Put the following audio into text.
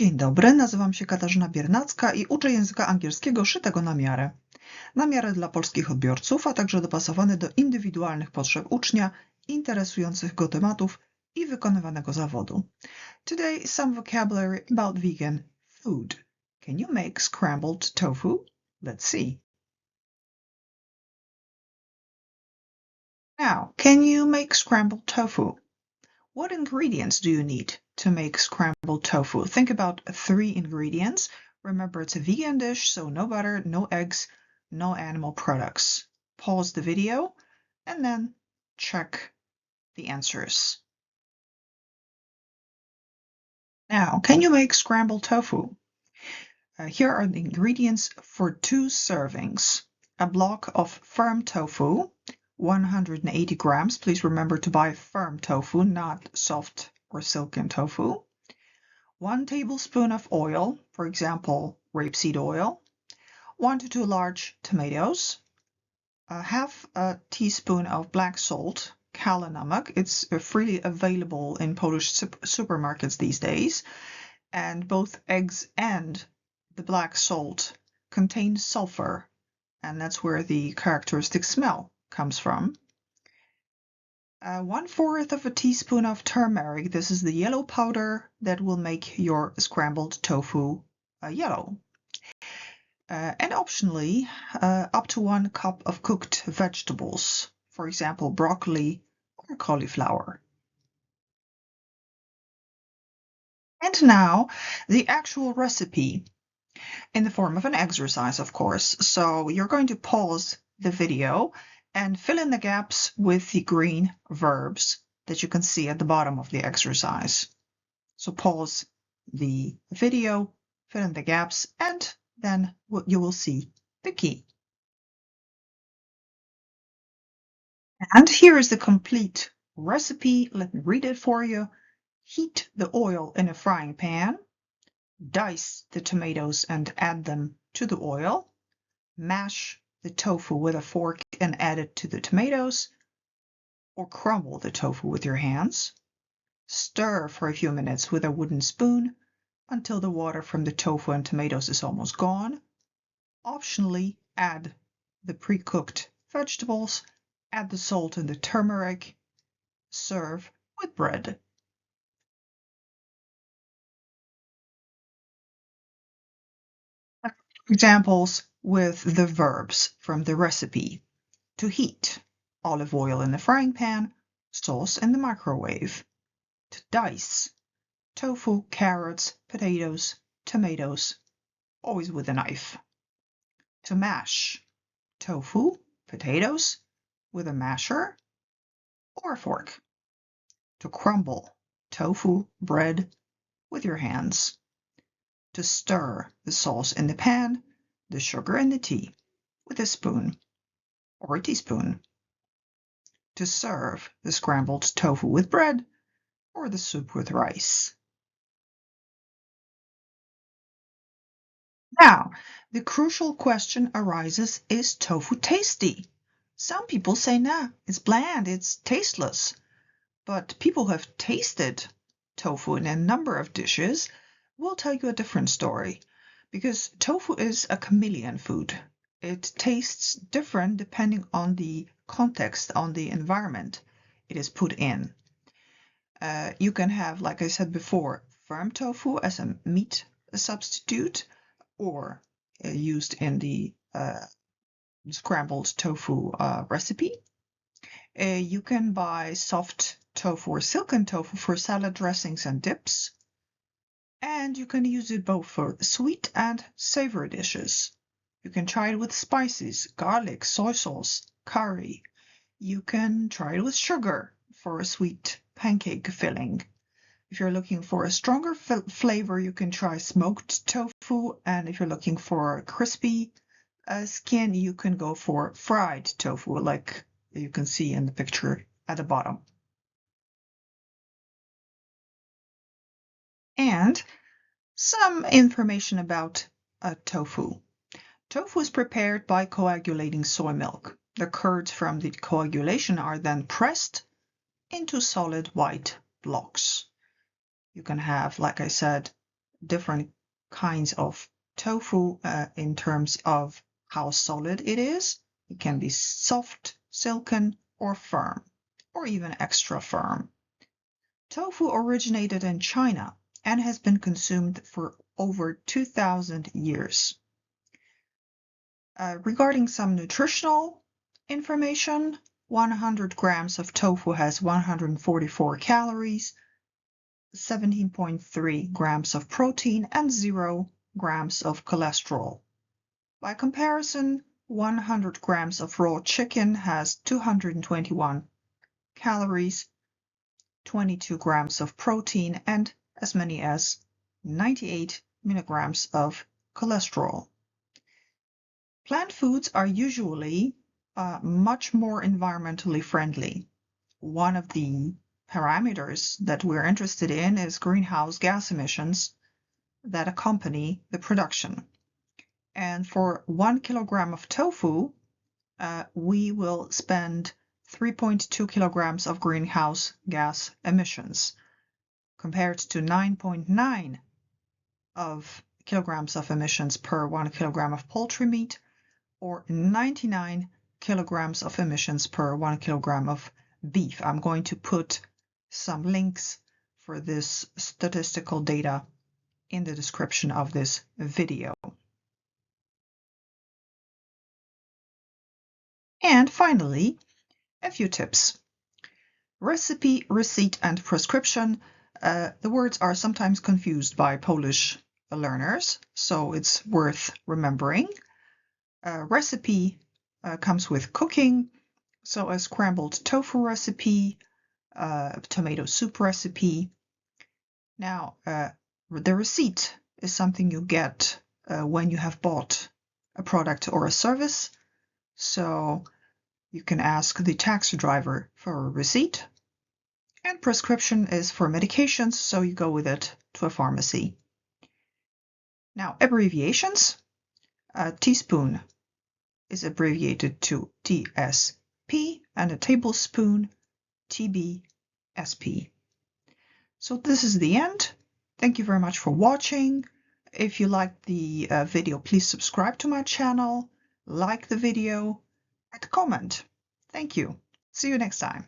Dzień dobry, nazywam się Katarzyna Biernacka i uczę języka angielskiego szytego na miarę. Na miarę dla polskich odbiorców, a także dopasowany do indywidualnych potrzeb ucznia, interesujących go tematów i wykonywanego zawodu. Today, some vocabulary about vegan food. Can you make scrambled tofu? Let's see. Now, can you make scrambled tofu? What ingredients do you need to make scrambled tofu? Think about 3 ingredients. Remember, it's a vegan dish, so no butter, no eggs, no animal products. Pause the video and then check the answers. Now, can you make scrambled tofu? Here are the ingredients for 2 servings. A block of firm tofu, 180 grams. Please remember to buy firm tofu, not soft or silken tofu. 1 tablespoon of oil, for example, rapeseed oil. 1 to 2 large tomatoes. Half a teaspoon of black salt, kale namak. It's freely available in Polish supermarkets these days. And both eggs and the black salt contain sulfur, and that's where the characteristic smell comes from. 1/4 of a teaspoon of turmeric. This is the yellow powder that will make your scrambled tofu yellow. And optionally, up to 1 cup of cooked vegetables, for example, broccoli or cauliflower. And now, the actual recipe in the form of an exercise, of course. So you're going to pause the video and fill in the gaps with the green verbs that you can see at the bottom of the exercise. So pause the video, fill in the gaps, and then you will see the key. And here is the complete recipe. Let me read it for you. Heat the oil in a frying pan. Dice the tomatoes and add them to the oil. Mash the tofu with a fork and add it to the tomatoes, or crumble the tofu with your hands. Stir for a few minutes with a wooden spoon until the water from the tofu and tomatoes is almost gone. Optionally, add the pre-cooked vegetables, add the salt and the turmeric. Serve with bread. Examples with the verbs from the recipe. To heat, olive oil in the frying pan, sauce in the microwave. To dice, tofu, carrots, potatoes, tomatoes, always with a knife. To mash, tofu, potatoes, with a masher or a fork. To crumble, tofu, bread, with your hands. To stir the sauce in the pan, the sugar and the tea, with a spoon or a teaspoon. To serve the scrambled tofu with bread or the soup with rice. Now, the crucial question arises, is tofu tasty? Some people say, nah, it's bland, it's tasteless. But people who have tasted tofu in a number of dishes will tell you a different story, because tofu is a chameleon food. It tastes different depending on the context, on the environment it is put in. You can have, like I said before, firm tofu as a meat substitute, or used in the scrambled tofu recipe. You can buy soft tofu or silken tofu for salad dressings and dips. And you can use it both for sweet and savory dishes. You can try it with spices, garlic, soy sauce, curry. You can try it with sugar for a sweet pancake filling. If you're looking for a stronger flavor, you can try smoked tofu. And if you're looking for a crispy skin, you can go for fried tofu, like you can see in the picture at the bottom. And some information about tofu. Tofu is prepared by coagulating soy milk. The curds from the coagulation are then pressed into solid white blocks. You can have, like I said, different kinds of tofu in terms of how solid it is. It can be soft, silken, or firm, or even extra firm. Tofu originated in China and has been consumed for over 2,000 years. Regarding some nutritional information, 100 grams of tofu has 144 calories, 17.3 grams of protein, and 0 grams of cholesterol. By comparison, 100 grams of raw chicken has 221 calories, 22 grams of protein, and as many as 98 milligrams of cholesterol. Plant foods are usually much more environmentally friendly. One of the parameters that we're interested in is greenhouse gas emissions that accompany the production. And for 1 kilogram of tofu, we will spend 3.2 kilograms of greenhouse gas emissions, compared to 9.9 of kilograms of emissions per 1 kilogram of poultry meat, or 99 kilograms of emissions per 1 kilogram of beef. I'm going to put some links for this statistical data in the description of this video. And finally, a few tips. Recipe, receipt, and prescription. The words are sometimes confused by Polish learners, so it's worth remembering. Recipe comes with cooking, so a scrambled tofu recipe, tomato soup recipe. Now, the receipt is something you get when you have bought a product or a service, so you can ask the taxi driver for a receipt. And prescription is for medications, so you go with it to a pharmacy. Now, abbreviations. Teaspoon is abbreviated to TSP, and a tablespoon, TBSP. So this is the end. Thank you very much for watching. If you liked the video, please subscribe to my channel, like the video, and comment. Thank you. See you next time.